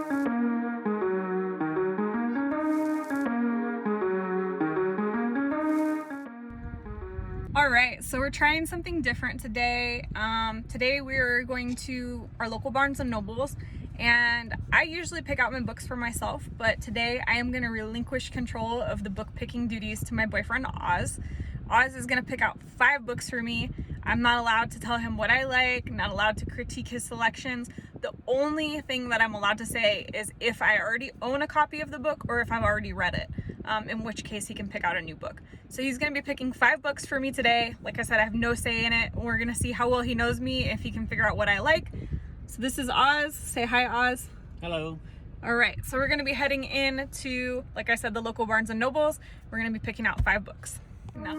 All right, so we're trying something different today. Today we're going to our local Barnes&Nobles, and I usually pick out my books for myself, but today I am going to relinquish control of the book picking duties to my boyfriend Oz. Oz is going to pick out 5 books for me. I'm not allowed to tell him what I like, not allowed to critique his selections. The only thing that I'm allowed to say is if I already own a copy of the book or if I've already read it, in which case he can pick out a new book. So he's going to be picking 5 books for me today. Like I said, I have no say in it. We're going to see how well he knows me, if he can figure out what I like. So this is Oz. Say hi, Oz. Hello. All right, so we're going to be heading in to, like I said, the local Barnes&Nobles. We're going to be picking out 5 books. Now.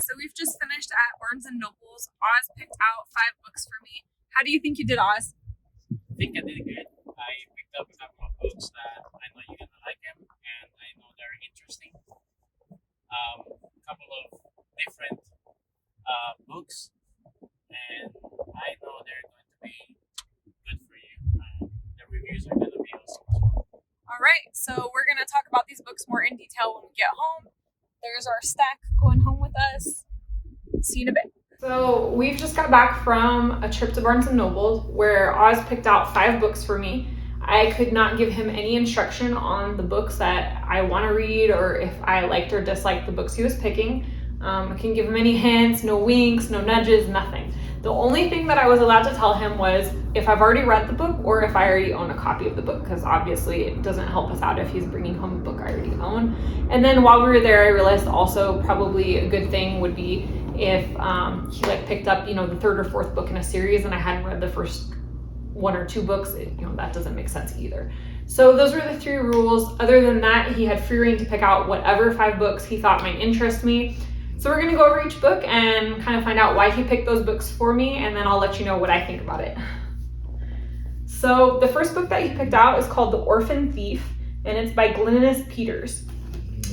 So we've just finished at Barnes&Nobles. Oz picked out 5 books for me. How do you think you did, Oz? I think I did good. I picked up a couple of books that I know you're gonna like them, and I know they're interesting. A couple of different books, and I know they're going to be good for you. The reviews are gonna be awesome as well. All right, so we're gonna talk about these books more in detail when we get home. There's our stack going home with us. See you in a bit. So we've just got back from a trip to Barnes&Nobles where Oz picked out 5 books for me. I could not give him any instruction on the books that I want to read or if I liked or disliked the books he was picking. I couldn't give him any hints, no winks, no nudges, nothing. The only thing that I was allowed to tell him was if I've already read the book or if I already own a copy of the book, because obviously it doesn't help us out if he's bringing home a book I already own. And then while we were there, I realized also probably a good thing would be if he picked up, the 3rd or 4th book in a series and I hadn't read the first 1 or 2 books, that doesn't make sense either. So those were the 3 rules. Other than that, he had free rein to pick out whatever 5 books he thought might interest me. So we're gonna go over each book and kind of find out why he picked those books for me, and then I'll let you know what I think about it. So the first book that he picked out is called The Orphan Thief, and it's by Glynis Peters.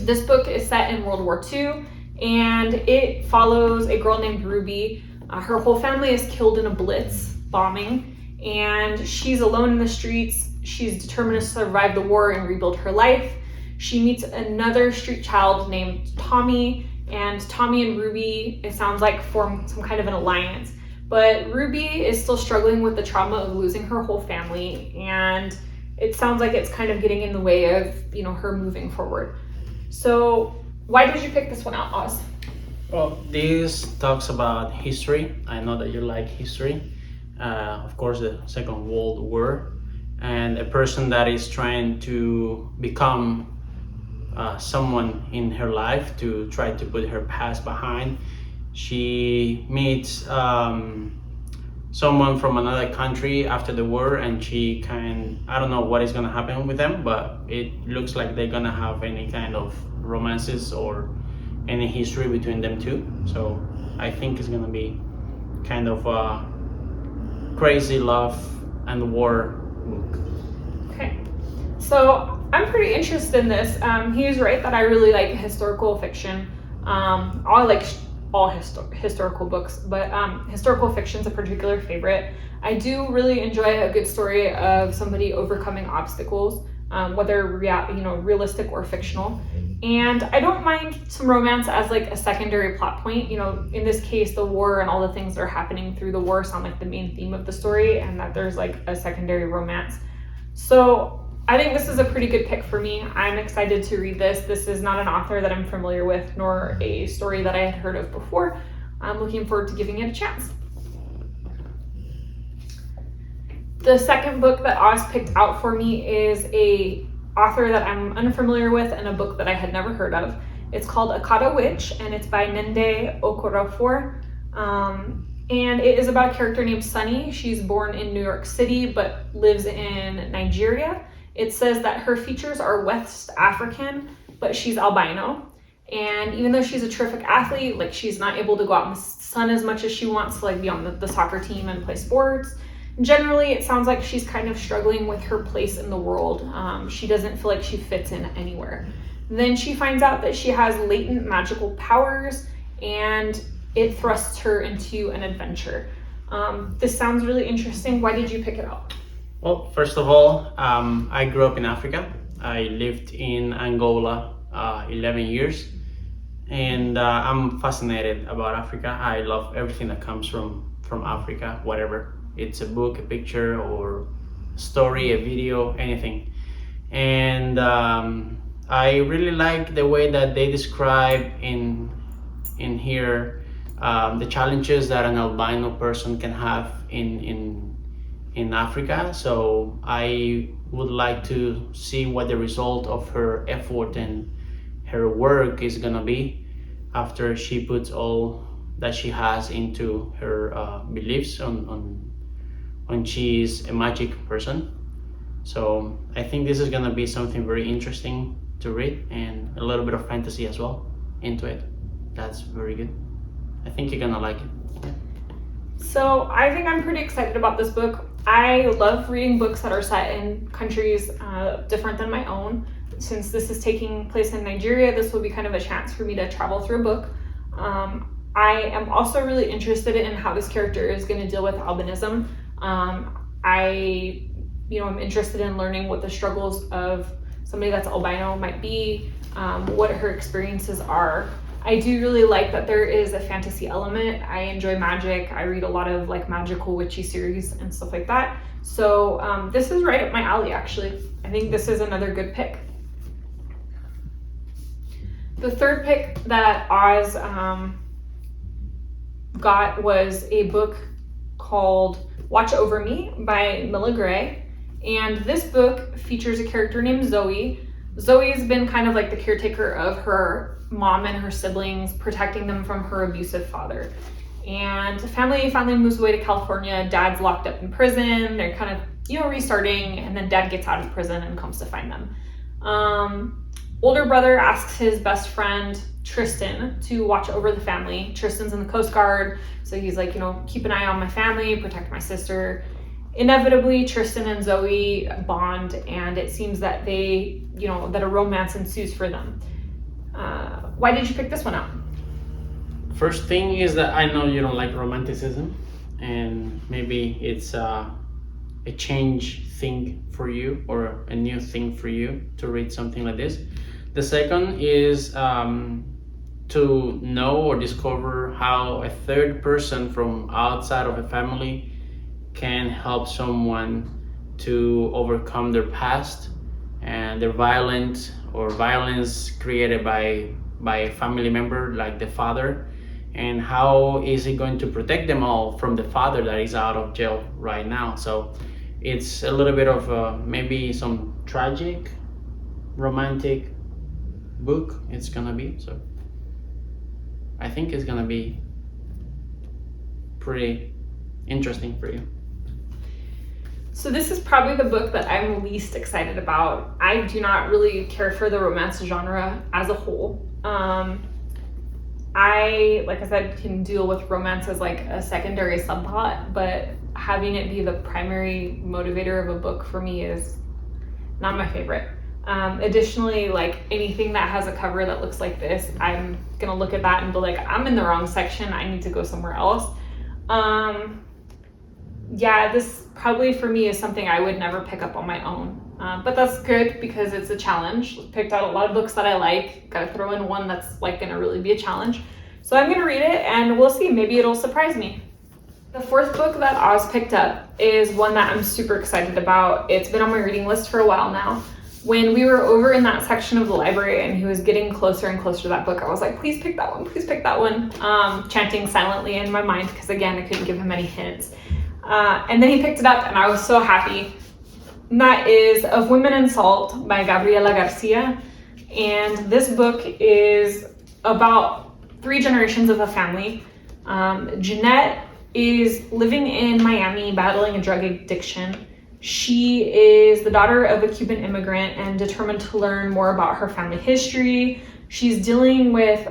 This book is set in World War II, and it follows a girl named Ruby. Her whole family is killed in a Blitz bombing, and she's alone in the streets. She's determined to survive the war and rebuild her life. She meets another street child named Tommy, and Tommy and Ruby, it sounds like, form some kind of an alliance. But Ruby is still struggling with the trauma of losing her whole family, and it sounds like it's kind of getting in the way of, her moving forward. So why did you pick this one out, Oz? Well, this talks about history. I know that you like history. Of course, the Second World War, and a person that is trying to become someone in her life to try to put her past behind. She meets someone from another country after the war, and I don't know what is gonna happen with them, but it looks like they're gonna have any kind of romances or any history between them two. So I think it's gonna be kind of a crazy love and war book. Okay, so I'm pretty interested in this. He was right that I really like historical fiction. I like all historical books, but historical fiction is a particular favorite. I do really enjoy a good story of somebody overcoming obstacles, whether realistic or fictional. And I don't mind some romance as a secondary plot point. In this case, the war and all the things that are happening through the war sound like the main theme of the story, and that there's a secondary romance. So I think this is a pretty good pick for me. I'm excited to read this. This is not an author that I'm familiar with, nor a story that I had heard of before. I'm looking forward to giving it a chance. The second book that Oz picked out for me is a author that I'm unfamiliar with and a book that I had never heard of. It's called Akata Witch, and it's by Nende Okorafor. And it is about a character named Sunny. She's born in New York City, but lives in Nigeria. It says that her features are West African, but she's albino. And even though she's a terrific athlete, like she's not able to go out in the sun as much as she wants to like be on the soccer team and play sports. Generally, it sounds like she's kind of struggling with her place in the world. She doesn't feel like she fits in anywhere. Then she finds out that she has latent magical powers, and it thrusts her into an adventure. This sounds really interesting. Why did you pick it up? Well, first of all, I grew up in Africa. I lived in Angola 11 years, and I'm fascinated about Africa. I love everything that comes from Africa, whatever. It's a book, a picture, or a story, a video, anything. And I really like the way that they describe in here the challenges that an albino person can have in Africa. So I would like to see what the result of her effort and her work is gonna be after she puts all that she has into her beliefs on when she's a magic person. So I think this is gonna be something very interesting to read, and a little bit of fantasy as well into it. That's very good. I think you're gonna like it. So I think I'm pretty excited about this book. I love reading books that are set in countries different than my own. Since this is taking place in Nigeria, this will be kind of a chance for me to travel through a book. I am also really interested in how this character is going to deal with albinism. I'm interested in learning what the struggles of somebody that's albino might be, what her experiences are. I do really like that there is a fantasy element. I enjoy magic. I read a lot of like magical witchy series and stuff like that. So this is right up my alley, actually. I think this is another good pick. The third pick that Oz got was a book called Watch Over Me by Milla Gray. And this book features a character named Zoe. Zoe's been kind of like the caretaker of her mom and her siblings, protecting them from her abusive father. And the family finally moves away to California. Dad's locked up in prison. They're kind of, restarting, and then dad gets out of prison and comes to find them. Older brother asks his best friend, Tristan, to watch over the family. Tristan's in the Coast Guard, so he's like, keep an eye on my family, protect my sister. Inevitably, Tristan and Zoe bond, and it seems that that a romance ensues for them. Why did you pick this one up? First thing is that I know you don't like romanticism, and maybe it's a change thing for you, or a new thing for you to read something like this. The second is to know or discover how a third person from outside of a family can help someone to overcome their past and their violence created by a family member like the father, and how is he going to protect them all from the father that is out of jail right now. So it's a little bit of maybe some tragic romantic book it's gonna be. So I think it's gonna be pretty interesting for you. So this is probably the book that I'm least excited about. I do not really care for the romance genre as a whole. Like I said, can deal with romance as like a secondary subplot, but having it be the primary motivator of a book for me is not my favorite. Additionally, like anything that has a cover that looks like this, I'm gonna look at that and be like, I'm in the wrong section, I need to go somewhere else. This probably for me is something I would never pick up on my own. But that's good because it's a challenge. Picked out a lot of books that I like, gotta throw in one that's like gonna really be a challenge. So I'm gonna read it and we'll see, maybe it'll surprise me. The fourth book that Oz picked up is one that I'm super excited about. It's been on my reading list for a while now. When we were over in that section of the library and he was getting closer and closer to that book, I was like, please pick that one, please pick that one. Chanting silently in my mind because again, I couldn't give him any hints. And then he picked it up and I was so happy. And that is Of Women in Salt by Gabriella Garcia. And this book is about 3 generations of a family. Jeanette, is living in Miami battling a drug addiction. She is the daughter of a Cuban immigrant and determined to learn more about her family history. She's dealing with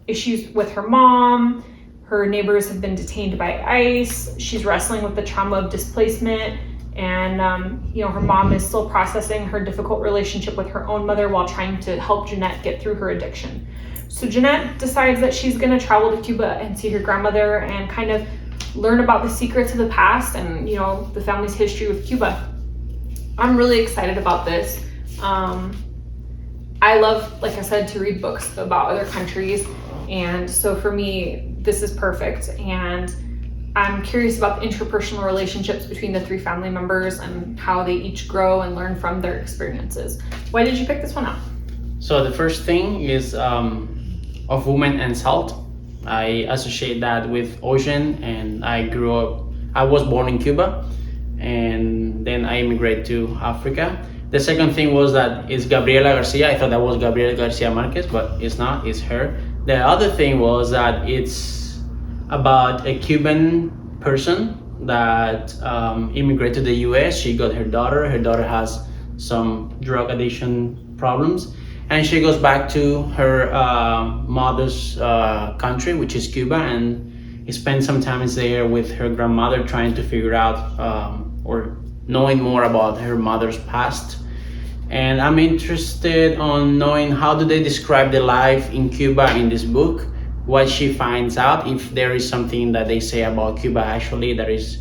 issues with her mom. Her neighbors have been detained by ICE. She's wrestling with the trauma of displacement. And, her mom is still processing her difficult relationship with her own mother while trying to help Jeanette get through her addiction. So Jeanette decides that she's going to travel to Cuba and see her grandmother and kind of learn about the secrets of the past and, the family's history with Cuba. I'm really excited about this. I love, like I said, to read books about other countries. And so for me, this is perfect. And I'm curious about the interpersonal relationships between the three family members and how they each grow and learn from their experiences. Why did you pick this one up? So the first thing is of women and salt. I associate that with ocean, and I was born in Cuba, and then I immigrated to Africa. The second thing was that it's Gabriella Garcia. I thought that was Gabriela Garcia Marquez, but it's not, it's her. The other thing was that it's about a Cuban person that immigrated to the US. She got her daughter. Her daughter has some drug addiction problems, and she goes back to her mother's country, which is Cuba, and spends some time there with her grandmother trying to figure out or knowing more about her mother's past. And I'm interested on knowing how do they describe the life in Cuba in this book, what she finds out, if there is something that they say about Cuba actually that is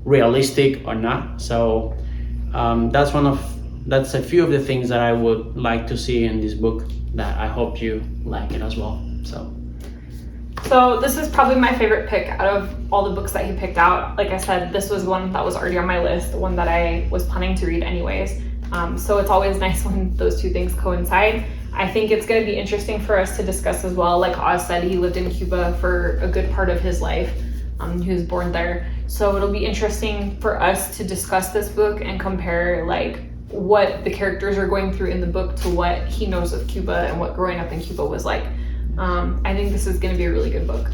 realistic or not. So that's a few of the things that I would like to see in this book, that I hope you like it as well. So this is probably my favorite pick out of all the books that he picked out. Like I said, this was one that was already on my list, the one that I was planning to read anyways. So it's always nice when those two things coincide. I think it's going to be interesting for us to discuss as well. Like Oz said, he lived in Cuba for a good part of his life. He was born there. So it'll be interesting for us to discuss this book and compare like what the characters are going through in the book to what he knows of Cuba and what growing up in Cuba was like. I think this is going to be a really good book.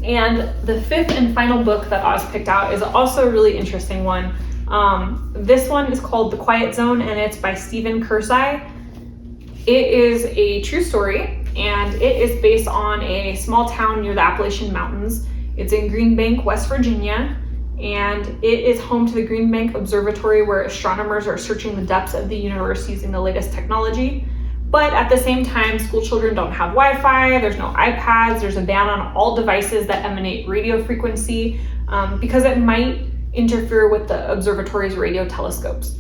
And the fifth and final book that Oz picked out is also a really interesting one. This one is called The Quiet Zone, and it's by Stephen Kersey. It is a true story, and it is based on a small town near the Appalachian Mountains. It's in Green Bank, West Virginia, and it is home to the Green Bank Observatory, where astronomers are searching the depths of the universe using the latest technology. But at the same time, school children don't have Wi-Fi, there's no iPads, there's a ban on all devices that emanate radio frequency because it might interfere with the observatory's radio telescopes.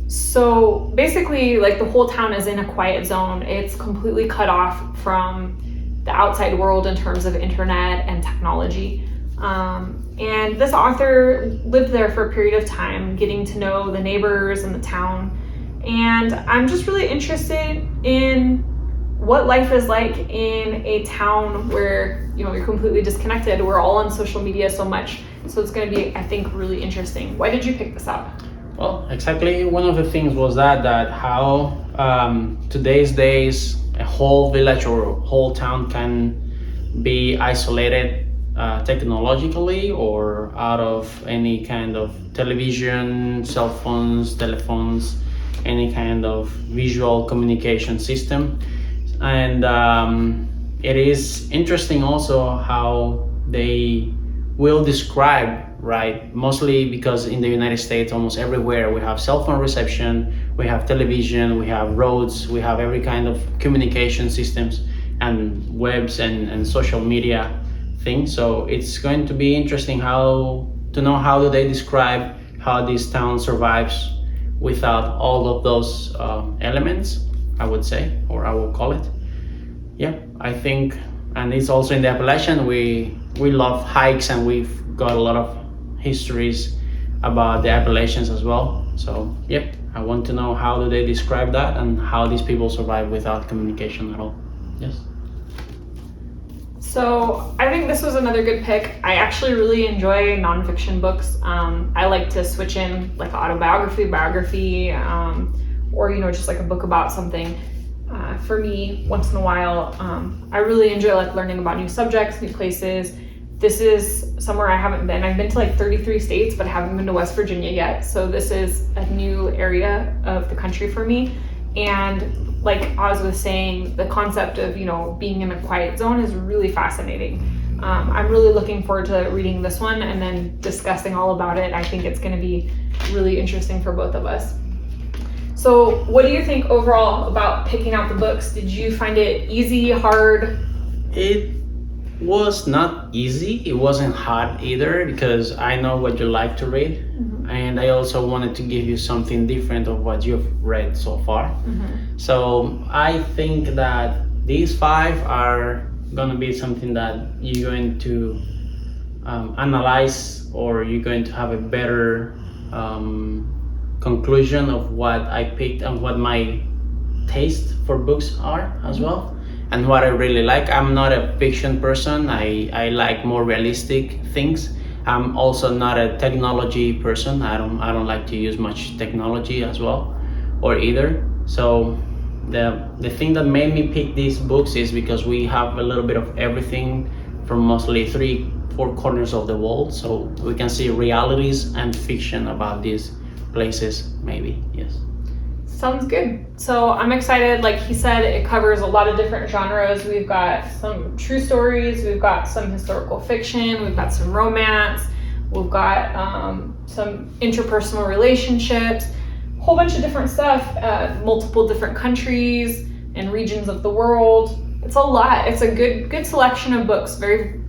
So basically, like, the whole town is in a quiet zone. It's completely cut off from the outside world in terms of internet and technology. And this author lived there for a period of time, getting to know the neighbors and the town. And I'm just really interested in what life is like in a town where, you're completely disconnected. We're all on social media so much. So it's going to be, I think, really interesting. Why did you pick this up? Well, exactly. One of the things was that how today's days a whole village or whole town can be isolated technologically or out of any kind of television, cell phones, telephones, any kind of visual communication system. And it is interesting also how they will describe, right? Mostly because in the United States, almost everywhere we have cell phone reception, we have television, we have roads, we have every kind of communication systems and webs and social media things. So it's going to be interesting to know how do they describe how this town survives without all of those elements, I would say, or I will call it. Yeah, I think, and it's also in the Appalachian, we love hikes, and we've got a lot of histories about the Appalachians as well. So yep, I want to know how do they describe that and how these people survive without communication at all. Yes. So I think this was another good pick. I actually really enjoy nonfiction books. I like to switch in like autobiography, biography, or just like a book about something. for me once in a while. I really enjoy like learning about new subjects, new places. This is somewhere I haven't been. I've been to like 33 states, but I haven't been to West Virginia yet. So this is a new area of the country for me. And like Oz was saying, the concept of, being in a quiet zone is really fascinating. I'm really looking forward to reading this one and then discussing all about it. I think it's going to be really interesting for both of us. So what do you think overall about picking out the books? Did you find it easy, hard? It was not easy. It wasn't hard either, because I know what you like to read. Mm-hmm. And I also wanted to give you something different of what you've read so far. Mm-hmm. So I think that these 5 are going to be something that you're going to analyze, or you're going to have a better conclusion of what I picked and what my taste for books are as well, and what I really like. I'm not a fiction person. I like more realistic things. I'm also not a technology person. I don't like to use much technology as well, or either. So the thing that made me pick these books is because we have a little bit of everything from mostly 3-4 corners of the world, so we can see realities and fiction about these places, maybe. Yes. Sounds good. So I'm excited. Like he said, it covers a lot of different genres. We've got some true stories, we've got some historical fiction, we've got some romance, we've got some interpersonal relationships, a whole bunch of different stuff, multiple different countries and regions of the world. It's a lot. It's a good selection of books, very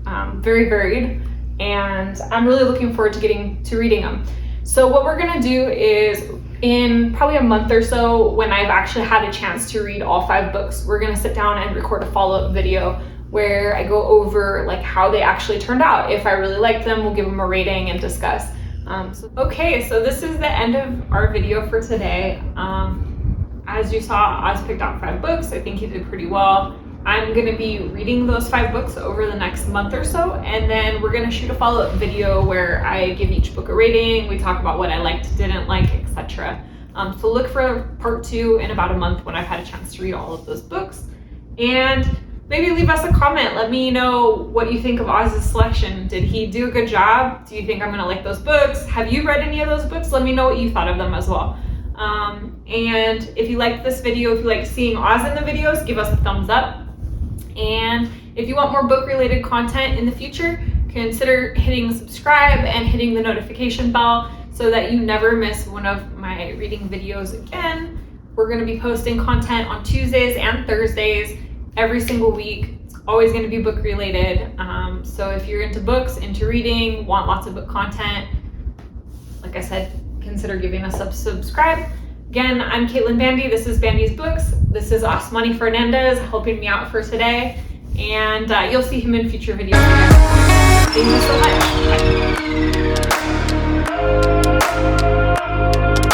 varied, and I'm really looking forward to getting to reading them. So what we're gonna do is, in probably a month or so, when I've actually had a chance to read all 5 books, we're gonna sit down and record a follow-up video where I go over like how they actually turned out. If I really like them, we'll give them a rating and discuss. Okay, so this is the end of our video for today. As you saw, Oz picked out 5 books. I think he did pretty well. I'm gonna be reading those 5 books over the next month or so, and then we're gonna shoot a follow-up video where I give each book a rating, we talk about what I liked, didn't like, etc. So look for part 2 in about a month when I've had a chance to read all of those books. And maybe leave us a comment. Let me know what you think of Oz's selection. Did he do a good job? Do you think I'm gonna like those books? Have you read any of those books? Let me know what you thought of them as well. And if you liked this video, if you like seeing Oz in the videos, give us a thumbs up. And if you want more book-related content in the future, consider hitting subscribe and hitting the notification bell so that you never miss one of my reading videos again. We're going to be posting content on Tuesdays and Thursdays every single week. It's always going to be book-related. So if you're into books, into reading, want lots of book content, like I said, consider giving us a subscribe. Again, I'm Caitlin Bandy. This is Bandy's Books. This is Osmani Fernandez helping me out for today. And you'll see him in future videos. Thank you so much. Bye.